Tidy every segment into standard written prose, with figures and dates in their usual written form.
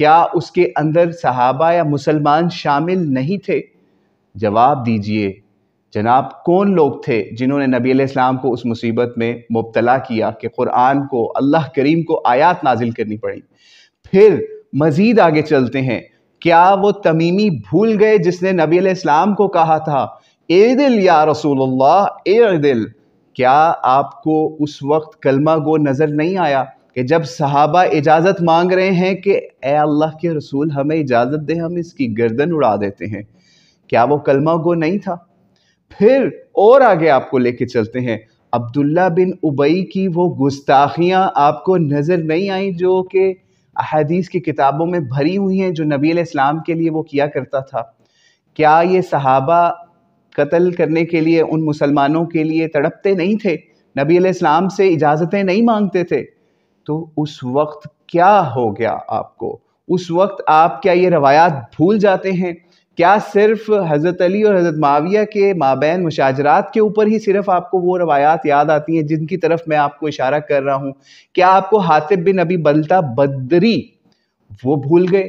کیا اس کے اندر صحابہ یا مسلمان شامل نہیں تھے؟ جواب دیجئے جناب، کون لوگ تھے جنہوں نے نبی علیہ السلام کو اس مصیبت میں مبتلا کیا کہ قرآن کو، اللہ کریم کو آیات نازل کرنی پڑی؟ پھر مزید آگے چلتے ہیں، کیا وہ تمیمی بھول گئے جس نے نبی علیہ السلام کو کہا تھا اعدل یا رسول اللہ اعدل؟ کیا آپ کو اس وقت کلمہ گو نظر نہیں آیا کہ جب صحابہ اجازت مانگ رہے ہیں کہ اے اللہ کے رسول ہمیں اجازت دیں، ہم اس کی گردن اڑا دیتے ہیں، کیا وہ کلمہ گو نہیں تھا؟ پھر اور آگے آپ کو لے کے چلتے ہیں، عبداللہ بن ابی کی وہ گستاخیاں آپ کو نظر نہیں آئیں جو کہ احادیث کی کتابوں میں بھری ہوئی ہیں، جو نبی علیہ السلام کے لیے وہ کیا کرتا تھا؟ کیا یہ صحابہ قتل کرنے کے لیے ان مسلمانوں کے لیے تڑپتے نہیں تھے، نبی علیہ السلام سے اجازتیں نہیں مانگتے تھے؟ تو اس وقت کیا ہو گیا آپ کو؟ اس وقت آپ کیا یہ روایات بھول جاتے ہیں؟ کیا صرف حضرت علی اور حضرت معاویہ کے مابین مشاجرات کے اوپر ہی صرف آپ کو وہ روایات یاد آتی ہیں جن کی طرف میں آپ کو اشارہ کر رہا ہوں؟ کیا آپ کو حاطب بن ابی بلتہ بدری وہ بھول گئے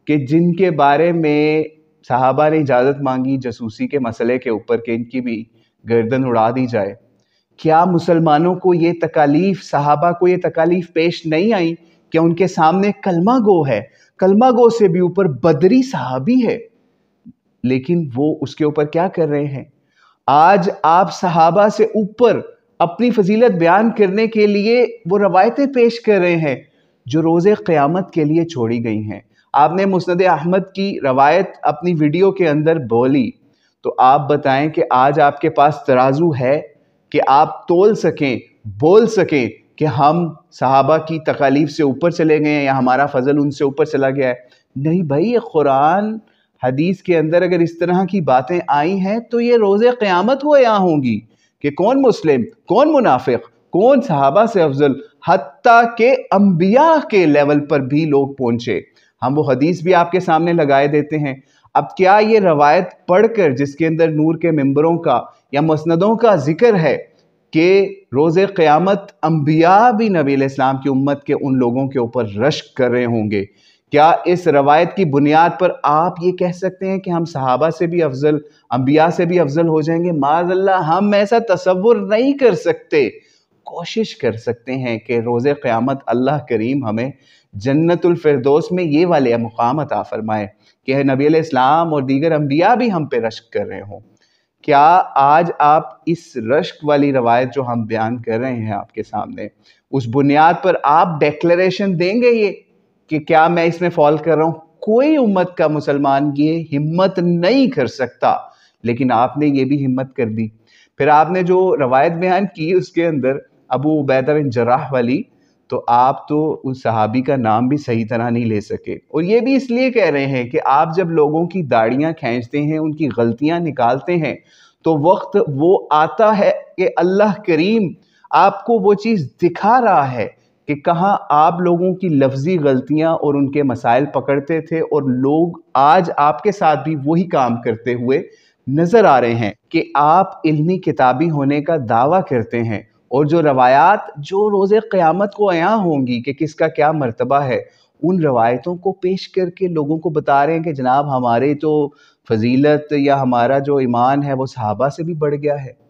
کہ جن کے بارے میں صحابہ نے اجازت مانگی جاسوسی کے مسئلے کے اوپر کہ ان کی بھی گردن اڑا دی جائے؟ کیا مسلمانوں کو یہ تکالیف، صحابہ کو یہ تکالیف پیش نہیں آئیں کہ ان کے سامنے کلمہ گو ہے، کلمہ گو سے بھی اوپر بدری صحابی ہے، لیکن وہ اس کے اوپر کیا کر رہے ہیں؟ آج آپ صحابہ سے اوپر اپنی فضیلت بیان کرنے کے لیے وہ روایتیں پیش کر رہے ہیں جو روز قیامت کے لیے چھوڑی گئی ہیں۔ آپ نے مسند احمد کی روایت اپنی ویڈیو کے اندر بولی، تو آپ بتائیں کہ آج آپ کے پاس ترازو ہے کہ آپ تول سکیں، بول سکیں کہ ہم صحابہ کی تکالیف سے اوپر چلے گئے ہیں یا ہمارا فضل ان سے اوپر چلا گیا ہے؟ نہیں بھائی، یہ قرآن حدیث کے اندر اگر اس طرح کی باتیں آئی ہیں تو یہ روز قیامت ہو یہاں ہوں گی کہ کون مسلم، کون منافق، کون صحابہ سے افضل، حتیٰ کہ انبیاء کے لیول پر بھی لوگ پہنچے۔ ہم وہ حدیث بھی آپ کے سامنے لگائے دیتے ہیں۔ اب کیا یہ روایت پڑھ کر جس کے اندر نور کے ممبروں کا یا مسندوں کا ذکر ہے کہ روز قیامت انبیاء بھی نبی علیہ السلام کی امت کے ان لوگوں کے اوپر رشک کر رہے ہوں گے، کیا اس روایت کی بنیاد پر آپ یہ کہہ سکتے ہیں کہ ہم صحابہ سے بھی افضل، انبیاء سے بھی افضل ہو جائیں گے؟ معاذ اللہ، ہم ایسا تصور نہیں کر سکتے۔ کوشش کر سکتے ہیں کہ روز قیامت اللہ کریم ہمیں جنت الفردوس میں یہ والے مقام عطا فرمائے کہ نبی علیہ السلام اور دیگر انبیاء بھی ہم پہ رشک کر رہے ہوں۔ کیا آج آپ اس رشک والی روایت جو ہم بیان کر رہے ہیں آپ کے سامنے، اس بنیاد پر آپ ڈیکلیریشن دیں گے یہ کہ کیا میں اس میں فال کر رہا ہوں؟ کوئی امت کا مسلمان یہ ہمت نہیں کر سکتا، لیکن آپ نے یہ بھی ہمت کر دی۔ پھر آپ نے جو روایت بیان کی اس کے اندر ابو عبیدہ بن جراح والی، تو آپ تو اس صحابی کا نام بھی صحیح طرح نہیں لے سکے، اور یہ بھی اس لیے کہہ رہے ہیں کہ آپ جب لوگوں کی داڑیاں کھینچتے ہیں، ان کی غلطیاں نکالتے ہیں، تو وقت وہ آتا ہے کہ اللہ کریم آپ کو وہ چیز دکھا رہا ہے کہ کہاں آپ لوگوں کی لفظی غلطیاں اور ان کے مسائل پکڑتے تھے، اور لوگ آج آپ کے ساتھ بھی وہی کام کرتے ہوئے نظر آ رہے ہیں کہ آپ علمی کتابی ہونے کا دعویٰ کرتے ہیں، اور جو روایات جو روز قیامت کو عیاں ہوں گی کہ کس کا کیا مرتبہ ہے، ان روایتوں کو پیش کر کے لوگوں کو بتا رہے ہیں کہ جناب ہمارے تو فضیلت یا ہمارا جو ایمان ہے وہ صحابہ سے بھی بڑھ گیا ہے۔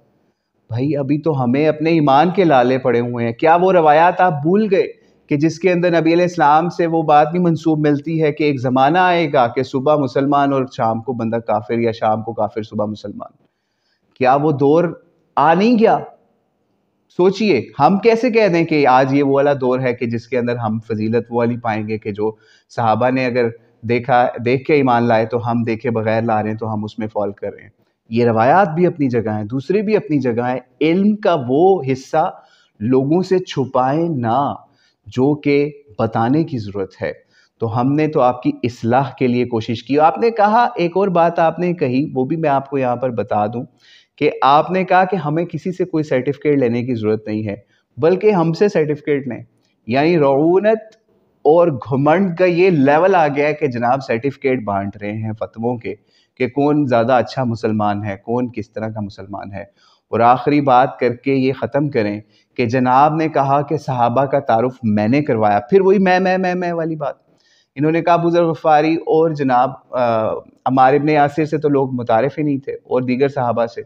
بھائی ابھی تو ہمیں اپنے ایمان کے لالے پڑے ہوئے ہیں۔ کیا وہ روایات آپ بھول گئے کہ جس کے اندر نبی علیہ السلام سے وہ بات بھی منسوب ملتی ہے کہ ایک زمانہ آئے گا کہ صبح مسلمان اور شام کو بندہ کافر، یا شام کو کافر صبح مسلمان؟ کیا وہ دور آ نہیں گیا؟ سوچئے، ہم کیسے کہہ دیں کہ آج یہ وہ والا دور ہے کہ جس کے اندر ہم فضیلت وہ والی پائیں گے کہ جو صحابہ نے اگر دیکھ کے ایمان لائے تو ہم دیکھے بغیر لا رہے ہیں تو ہم اس میں فال کر رہے ہیں۔ یہ روایات بھی اپنی جگہ ہیں، دوسرے بھی اپنی جگہ ہیں۔ علم کا وہ حصہ لوگوں سے چھپائیں نہ جو کہ بتانے کی ضرورت ہے۔ تو ہم نے تو آپ کی اصلاح کے لیے کوشش کی۔ آپ نے کہا، ایک اور بات آپ نے کہی، وہ بھی میں آپ کو یہاں پر بتا دوں کہ آپ نے کہا کہ ہمیں کسی سے کوئی سرٹیفکیٹ لینے کی ضرورت نہیں ہے، بلکہ ہم سے سرٹیفکیٹ لیں۔ یعنی رعونت اور گھمنڈ کا یہ لیول آ گیا ہے کہ جناب سرٹیفکیٹ بانٹ رہے ہیں فتووں کے کہ کون زیادہ اچھا مسلمان ہے، کون کس طرح کا مسلمان ہے۔ اور آخری بات کر کے یہ ختم کریں کہ جناب نے کہا کہ صحابہ کا تعارف میں نے کروایا، پھر وہی میں والی بات انہوں نے کہا ابو ذر غفاری اور جناب عمار ابن یاسر سے تو لوگ متعارف ہی نہیں تھے اور دیگر صحابہ سے.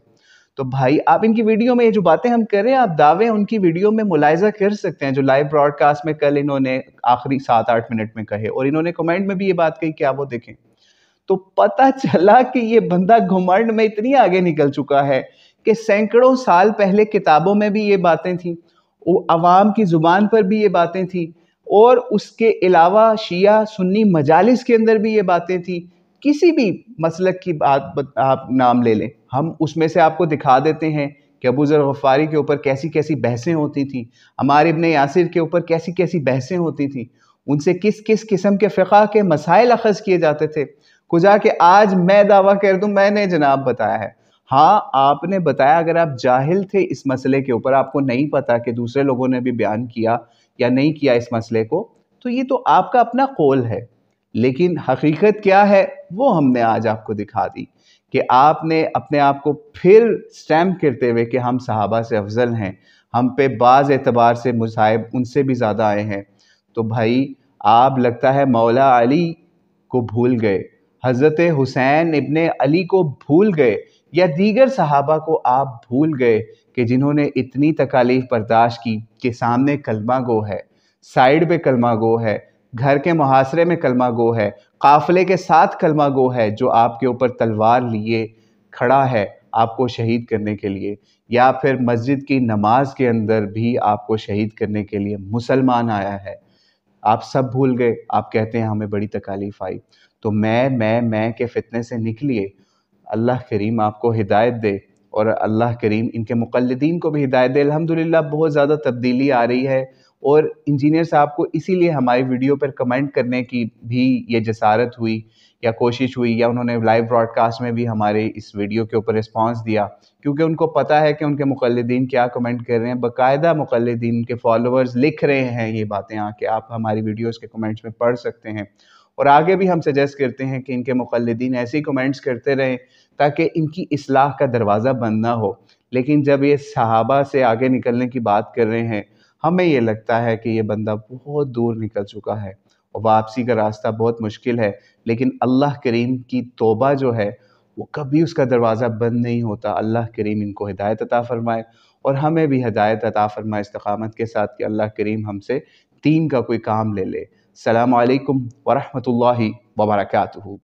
تو بھائی آپ ان کی ویڈیو میں یہ جو باتیں ہم کر رہے ہیں، آپ دعوے ان کی ویڈیو میں ملاحظہ کر سکتے ہیں جو لائیو براڈ کاسٹ میں کل انہوں نے آخری 7-8 منٹ میں کہے، اور انہوں نے کمنٹ میں بھی یہ بات کہی کہ آپ وہ دیکھیں. تو پتہ چلا کہ یہ بندہ گھمنڈ میں اتنی آگے نکل چکا ہے کہ سینکڑوں سال پہلے کتابوں میں بھی یہ باتیں تھیں، عوام کی زبان پر بھی یہ باتیں تھیں، اور اس کے علاوہ شیعہ سنی مجالس کے اندر بھی یہ باتیں تھیں. کسی بھی مسلک کی بات آپ نام لے لیں، ہم اس میں سے آپ کو دکھا دیتے ہیں کہ ابو ذر غفاری کے اوپر کیسی کیسی بحثیں ہوتی تھیں، عمار ابن یاسر کے اوپر کیسی کیسی بحثیں ہوتی تھیں، ان سے کس کس قسم کے فقہ کے مسائل اخذ کیے جاتے تھے. کجا کہ آج میں دعویٰ کر دوں میں نے جناب بتایا ہے. ہاں آپ نے بتایا، اگر آپ جاہل تھے اس مسئلے کے اوپر، آپ کو نہیں پتا کہ دوسرے لوگوں نے بھی بیان کیا یا نہیں کیا اس مسئلے کو، تو یہ تو آپ کا اپنا قول ہے. لیکن حقیقت کیا ہے وہ ہم نے آج آپ کو دکھا دی کہ آپ نے اپنے آپ کو پھر سٹیمپ کرتے ہوئے کہ ہم صحابہ سے افضل ہیں، ہم پہ بعض اعتبار سے مصائب ان سے بھی زیادہ آئے ہیں. تو بھائی آپ لگتا ہے مولا علی کو بھول گئے، حضرت حسین ابن علی کو بھول گئے، یا دیگر صحابہ کو آپ بھول گئے کہ جنہوں نے اتنی تکالیف برداشت کی کہ سامنے کلمہ گو ہے، سائیڈ پہ کلمہ گو ہے، گھر کے محاصرے میں کلمہ گو ہے، قافلے کے ساتھ کلمہ گو ہے، جو آپ کے اوپر تلوار لیے کھڑا ہے آپ کو شہید کرنے کے لیے، یا پھر مسجد کی نماز کے اندر بھی آپ کو شہید کرنے کے لیے مسلمان آیا ہے. آپ سب بھول گئے، آپ کہتے ہیں ہمیں بڑی تکالیف آئی. تو میں کے فتنے سے نکلیے. اللہ کریم آپ کو ہدایت دے، اور اللہ کریم ان کے مقلدین کو بھی ہدایت دے. الحمدللہ بہت زیادہ تبدیلی آ رہی ہے، اور انجینئر صاحب کو اسی لیے ہماری ویڈیو پر کمنٹ کرنے کی بھی یہ جسارت ہوئی یا کوشش ہوئی، یا انہوں نے لائیو براڈ کاسٹ میں بھی ہمارے اس ویڈیو کے اوپر رسپانس دیا، کیونکہ ان کو پتہ ہے کہ ان کے مقلدین کیا کمنٹ کر رہے ہیں. باقاعدہ مقلدین کے فالوورز لکھ رہے ہیں یہ باتیں آ کے، آپ ہماری ویڈیوز کے کمنٹس میں پڑھ سکتے ہیں. اور آگے بھی ہم سجیسٹ کرتے ہیں کہ ان کے مقلدین ایسے ہی کمنٹس کرتے رہیں تاکہ ان کی اصلاح کا دروازہ بند نہ ہو. لیکن جب یہ صحابہ سے آگے نکلنے کی بات کر رہے ہیں، ہمیں یہ لگتا ہے کہ یہ بندہ بہت دور نکل چکا ہے اور واپسی کا راستہ بہت مشکل ہے. لیکن اللہ کریم کی توبہ جو ہے وہ کبھی اس کا دروازہ بند نہیں ہوتا. اللہ کریم ان کو ہدایت عطا فرمائے، اور ہمیں بھی ہدایت عطا فرمائے استقامت کے ساتھ، کہ اللہ کریم ہم سے دین کا کوئی کام لے لے. السلام علیکم ورحمۃ اللہ وبرکاتہ.